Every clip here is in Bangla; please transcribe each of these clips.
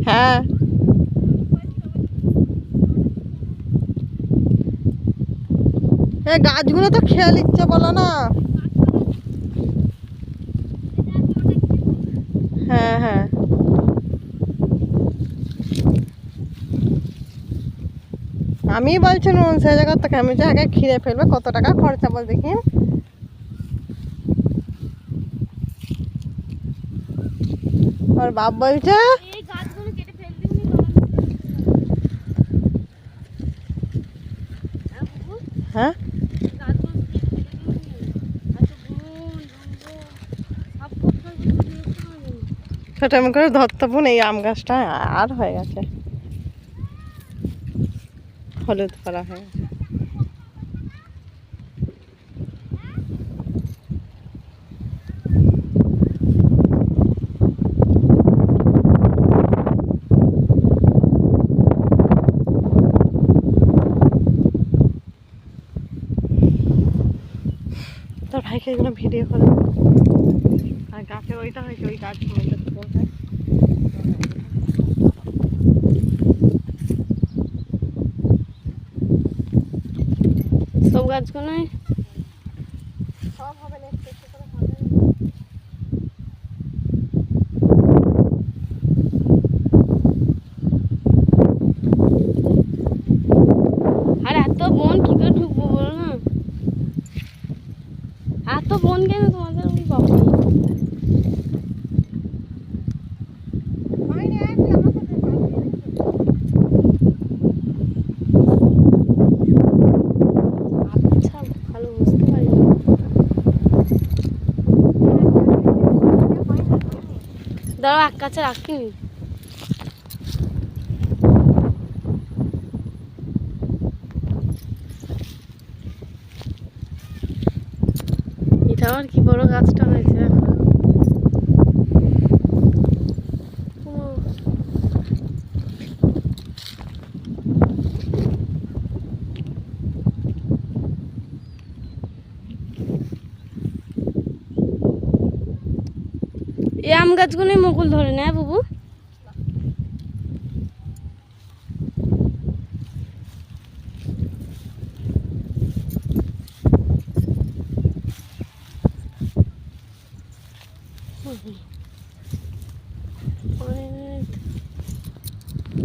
হ্যাঁ এই গাছগুলো তো খেয়ে নিচ্ছে বলো না। হ্যাঁ হ্যাঁ আমি বলছিলাম সেই জায়গা থেকে আমি জায়গায় খিরে ফেলবে কত টাকা খরচা বল দেখি। আর বাপ বলছে হ্যাঁ ছোট করে ধরতে বোন এই আম গাছটা আর হয়ে গেছে হলুদ করা হয়ে গেছে। তোর ভাইকে এগুলো ভিডিও করে আর গাছের ওইটা হয়েছে ওই গাছ সব গাছগুলো সব হবে না একটু একটু করে হবে। আর এত বন কি করে ঢুকবো বলো না, এত বন কেন তোমাদের ওই বাবা। আচ্ছা ভালো বুঝতে পারি না। দাঁড়াও এক কাছে রাখিনি। এটা আবার কি বড় গাছটা হয়েছে দেখো। এই আম গাছগুলোই মুকুল ধরে নেয় বুবু।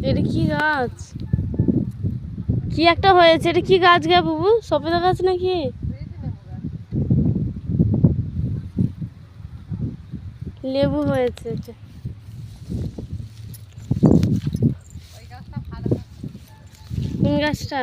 এটা কি গাছ, কি একটা হয়েছে, এটা কি গাছ গে বুবু? সবেদা গাছ নাকি? লেবু হয়েছে এটা। কোন গাছটা?